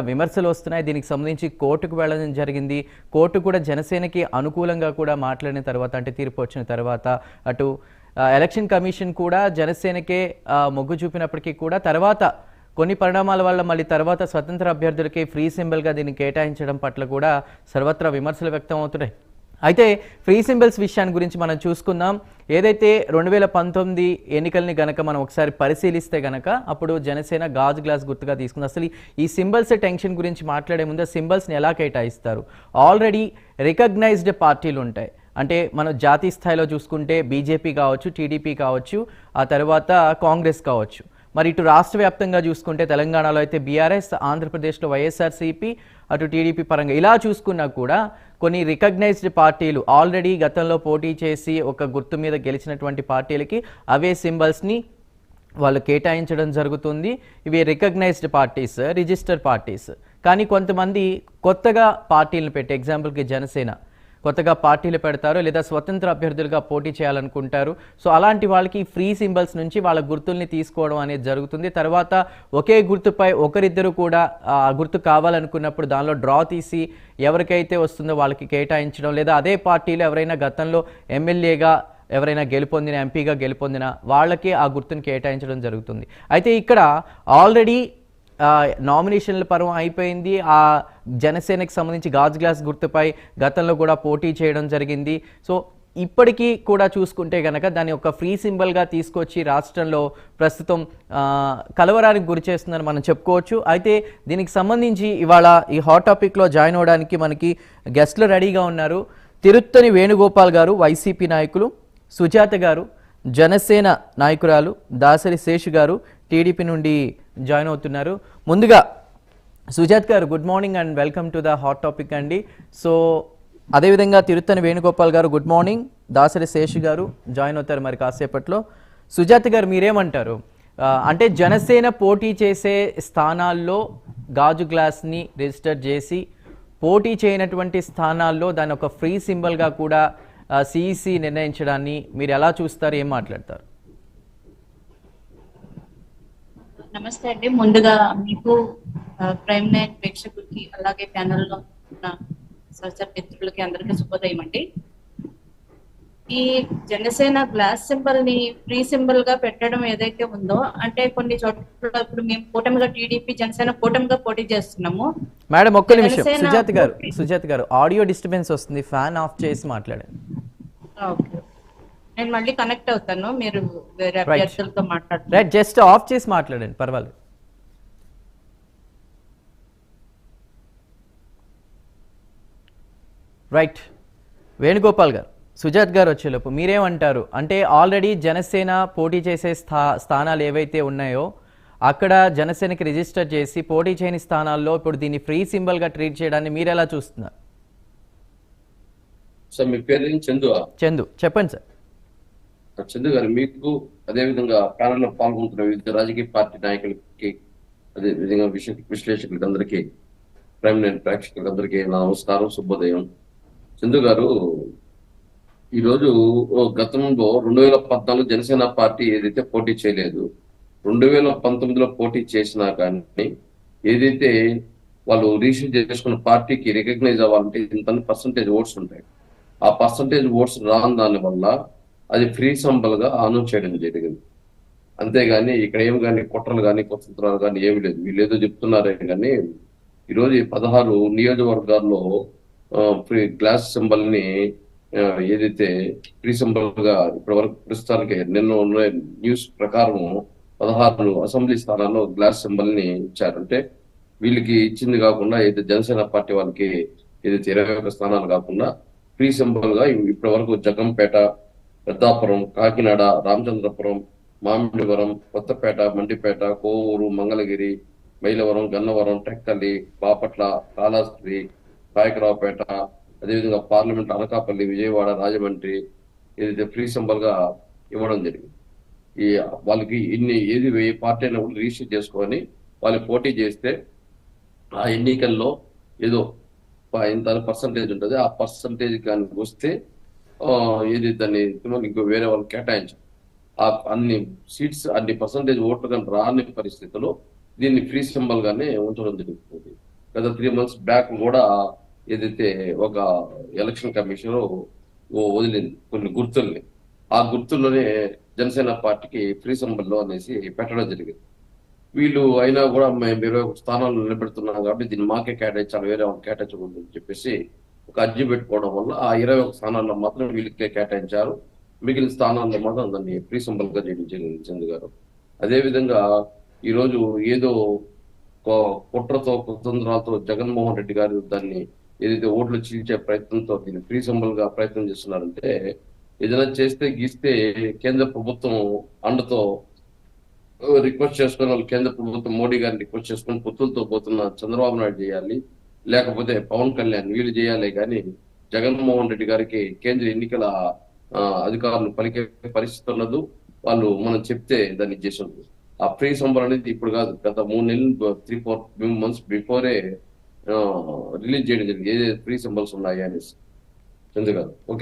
విమర్శలు వస్తున్నాయి. దీనికి సంబంధించి కోర్టుకు వెళ్ళడం జరిగింది. కోర్టు కూడా జనసేనకి అనుకూలంగా కూడా మాట్లాడిన తర్వాత, అంటే తీర్పు వచ్చిన తర్వాత అటు ఎలక్షన్ కమిషన్ కూడా జనసేనకే మొగ్గు చూపినప్పటికీ కూడా తర్వాత కొన్ని పరిణామాల వల్ల మళ్ళీ తర్వాత స్వతంత్ర అభ్యర్థులకి ఫ్రీ సింబల్గా దీన్ని కేటాయించడం పట్ల కూడా సర్వత్రా విమర్శలు వ్యక్తం అవుతున్నాయి. అయితే ఫ్రీ సింబల్స్ విషయాన్ని గురించి మనం చూసుకుందాం. ఏదైతే 2019 ఎన్నికల్ని గనక మనం ఒకసారి పరిశీలిస్తే గనక అప్పుడు జనసేన గాజు గ్లాస్ గుర్తుగా తీసుకుంది. అసలు ఈ సింబల్స్ టెన్షన్ గురించి మాట్లాడే ముందు సింబల్స్ని ఎలా కేటాయిస్తారు? ఆల్రెడీ రికగ్నైజ్డ్ పార్టీలు ఉంటాయి. అంటే మనం జాతీయ స్థాయిలో చూసుకుంటే బీజేపీ కావచ్చు, టీడీపీ కావచ్చు, ఆ తర్వాత కాంగ్రెస్ కావచ్చు. మరి ఇటు రాష్ట్ర వ్యాప్తంగా చూసుకుంటే తెలంగాణలో అయితే బీఆర్ఎస్, ఆంధ్రప్రదేశ్లో వైఎస్ఆర్సీపీ, అటు టీడీపీ పరంగా ఇలా చూసుకున్నా కూడా కొన్ని రికగ్నైజ్డ్ పార్టీలు ఆల్రెడీ గతంలో పోటీ చేసి ఒక గుర్తు మీద గెలిచినటువంటి పార్టీలకి అవే సింబల్స్ని వాళ్ళు కేటాయించడం జరుగుతుంది. ఇవి రికగ్నైజ్డ్ పార్టీస్, రిజిస్టర్ పార్టీస్. కానీ కొంతమంది కొత్తగా పార్టీలను పెట్టి, ఎగ్జాంపుల్కి జనసేన కొత్తగా పార్టీలు పెడతారు లేదా స్వతంత్ర అభ్యర్థులుగా పోటీ చేయాలనుకుంటారు. సో అలాంటి వాళ్ళకి ఫ్రీ సింబల్స్ నుంచి వాళ్ళ గుర్తుల్ని తీసుకోవడం అనేది జరుగుతుంది. తర్వాత ఒకే గుర్తుపై ఒకరిద్దరు కూడా గుర్తు కావాలనుకున్నప్పుడు దానిలో డ్రా తీసి ఎవరికైతే వస్తుందో వాళ్ళకి కేటాయించడం, లేదా అదే పార్టీలో ఎవరైనా గతంలో ఎమ్మెల్యేగా ఎవరైనా గెలుపొందిన, ఎంపీగా గెలుపొందిన వాళ్ళకి ఆ గుర్తును కేటాయించడం జరుగుతుంది. అయితే ఇక్కడ ఆల్రెడీ నామినేషన్ల పర్వం అయిపోయింది. ఆ జనసేనకి సంబంధించి గాజు గ్లాస్ గుర్తుపై గతంలో కూడా పోటీ చేయడం జరిగింది. సో ఇప్పటికీ కూడా చూసుకుంటే కనుక దాన్ని ఒక ఫ్రీ సింబల్గా తీసుకొచ్చి రాష్ట్రంలో ప్రస్తుతం కలవరానికి గురి చేస్తుందని మనం చెప్పుకోవచ్చు. అయితే దీనికి సంబంధించి ఇవాళ ఈ హాట్ టాపిక్లో జాయిన్ అవ్వడానికి మనకి గెస్ట్లు రెడీగా ఉన్నారు. తిరుత్తని వేణుగోపాల్ గారు, వైసీపీ నాయకులు, సుజాత గారు, జనసేన నాయకురాలు, దాసరి శేషు గారు, టీడీపీ నుండి జాయిన్ అవుతున్నారు. ముందుగా సుజాత్ గారు, good morning and welcome to the hot topic అండి. సో అదేవిధంగా తిరుత్తని వేణుగోపాల్ గారు గుడ్ మార్నింగ్, దాసరి శేషు గారు జాయిన్ అవుతారు మరి కాసేపట్లో. సుజాత్ గారు మీరేమంటారు? అంటే జనసేన పోటీ చేసే స్థానాల్లో గాజు గ్లాస్ని రిజిస్టర్ చేసి, పోటీ చేయనటువంటి స్థానాల్లో దాని ఒక ఫ్రీ సింబల్గా కూడా సిఈసి నిర్ణయించడాన్ని మీరు ఎలా చూస్తారు, ఏం మాట్లాడతారు? నమస్తే అండి. ముందుగా మీకు ప్రైమ్ నైన్ ప్రేక్షకులకి అలాగే ప్యానెల్లో ఉన్న సహచర మిత్రులకి అందరికీ శుభోదయం అండి. ఈ జనసేన గ్లాస్ సింబల్ ని ఫ్రీ సింబల్ గా పెట్టడం ఏదైతే ఉందో, అంటే కొన్ని చోట్ల ఇప్పుడు మేము కూటమిగా టీడీపీ జనసేన కూటమిగా పోటీ చేస్తున్నాము. మేడం ఒక్క నిమిషం, సుజాత్ గారు ఆడియో డిస్టర్బెన్స్ వస్తుంది, ఫ్యాన్ ఆఫ్ చేసి మాట్లాడండి. నేను మళ్ళీ కనెక్ట్ అవుతాను, మీరు వేరే అభ్యర్థులతో మాట్లాడండి. రైట్, జస్ట్ ఆఫ్ చేసి మాట్లాడండి, పర్వాలేదు. రైట్, వేణుగోపాల్ గారు, సుజాత్ గారు వచ్చేలోపు మీరేమంటారు? అంటే ఆల్రెడీ జనసేన పోటీ చేసే స్థానాలు ఏవైతే ఉన్నాయో అక్కడ జనసేనకి రిజిస్టర్ చేసి పోటీ చేయని స్థానాల్లో ఇప్పుడు దీన్ని ఫ్రీ సింబల్గా ట్రీట్ చేయడాన్ని మీరు ఎలా చూస్తున్నారు? సార్ మీ పేరు చందు, చెప్పండి సార్. చందు గారు, మీకు అదేవిధంగా ప్యానెల్లో పాల్గొంటున్న వివిధ రాజకీయ పార్టీ నాయకులకి, అదే విధంగా విశ్లేషకులకి అందరికీ, ప్రైమ్ నైన్ ప్రేక్షకులకి అందరికీ నా నమస్కారం, శుభోదయం. చందు గారు, ఈరోజు గతంలో 2014 జనసేన పార్టీ ఏదైతే పోటీ చేయలేదు, 2019లో పోటీ చేసినా కానీ ఏదైతే వాళ్ళు రిజిస్టర్ చేసుకున్న పార్టీకి రికగ్నైజ్ అవ్వాలంటే ఇంత పర్సంటేజ్ ఓట్స్ ఉంటాయి. ఆ పర్సంటేజ్ ఓట్స్ రాని దాని వల్ల అది ఫ్రీ సింబల్ గా అనౌన్స్ చేయడం జరిగింది. అంతేగాని ఇక్కడ ఏమి కానీ కుట్రలు కానీ కుతంత్రాలు కానీ ఏమి లేదు. వీళ్ళు ఏదో చెప్తున్నారే కానీ ఈరోజు 16 నియోజకవర్గాల్లో ఫ్రీ గ్లాస్ సింబల్ ని ఏదైతే ఫ్రీ సింబల్ గా ఇప్పటి వరకు ప్రస్తుతానికి నిన్న ఉన్న న్యూస్ ప్రకారం 16 అసెంబ్లీ స్థానాల్లో గ్లాస్ సింబల్ ని ఇచ్చారంటే వీళ్ళకి ఇచ్చింది కాకుండా ఏదైతే జనసేన పార్టీ వాళ్ళకి ఏదైతే 21 స్థానాలు కాకుండా ఫ్రీ సింబల్ గా ఇప్పటి వరకు జగంపేట, పెద్దాపురం, కాకినాడ, రామచంద్రపురం, మామిడివరం, కొత్తపేట, మండిపేట, కోవూరు, మంగళగిరి, మైలవరం, గన్నవరం, టెక్కలి, బాపట్ల, కాళహస్తి, నాయకరావుపేట, అదేవిధంగా పార్లమెంట్ అనకాపల్లి, విజయవాడ, రాజమండ్రి ఏదైతే ఫ్రీ సింబల్ గా ఇవ్వడం జరిగింది. ఈ వాళ్ళకి ఏది ఏ పార్టీ అయినా కూడా రిజిస్టర్ చేసుకొని వాళ్ళు పోటీ చేస్తే ఆ ఎన్నికల్లో ఏదో ఇంత పర్సంటేజ్ ఉంటుంది, ఆ పర్సంటేజ్ కానీ వస్తే ఏది దాన్ని ఇంకో వేరే వాళ్ళకి కేటాయించాం. అన్ని సీట్స్, అన్ని పర్సంటేజ్ ఓట్లు కానీ రాని పరిస్థితుల్లో దీన్ని ఫ్రీ సింబల్ గానే ఉంచడం జరుగుతుంది. గత 3 months బ్యాక్ కూడా ఏదైతే ఒక ఎలక్షన్ కమిషన్ వదిలింది కొన్ని గుర్తుల్ని, ఆ గుర్తుల్లోనే జనసేన పార్టీకి ఫ్రీ సింబల్ లో అనేసి పెట్టడం జరిగింది. వీళ్ళు అయినా కూడా మేము 21 స్థానాలు నిలబెడుతున్నాం కాబట్టి దీన్ని మాకే కేటాయించాలి, వేరే వాళ్ళకి కేటాయించకూడదు అని చెప్పేసి ఒక అర్జీ పెట్టుకోవడం వల్ల ఆ 21 స్థానాల్లో మాత్రం వీళ్ళకే కేటాయించారు. మిగిలిన స్థానాల్లో మాత్రం దాన్ని ఫ్రీ సింబల్ గా చేయడం జరిగింది చందు గారు. అదే విధంగా ఈరోజు ఏదో కుట్రతో కుతంత్రాలతో జగన్మోహన్ రెడ్డి గారు దాన్ని ఏదైతే ఓట్లు చీల్చే ప్రయత్నంతో దీన్ని ఫ్రీ సింబల్ గా ప్రయత్నం చేస్తున్నారంటే, ఏదైనా చేస్తే గీస్తే కేంద్ర ప్రభుత్వం అండతో రిక్వెస్ట్ చేసుకుని వాళ్ళు కేంద్ర ప్రభుత్వం మోడీ గారిని రిక్వెస్ట్ చేసుకుని పొత్తులతో పోతున్న చంద్రబాబు నాయుడు చేయాలి, లేకపోతే పవన్ కళ్యాణ్ వీళ్ళు చేయాలి. కానీ జగన్మోహన్ రెడ్డి గారికి కేంద్ర ఎన్నికల అధికారులు పలికే పరిస్థితి ఉన్నది. వాళ్ళు మనం చెప్తే దాన్ని చేసింది. ఆ ఫ్రీ సింబల్ అనేది ఇప్పుడు కాదు, గత 3 నెలలు 3-4 months బిఫోరే రిలీజ్ చేయడం జరిగింది, ఏదైతే ఫ్రీ సింబల్స్ ఉన్నాయి అనేసి. చంద్ర గారు ఓకే.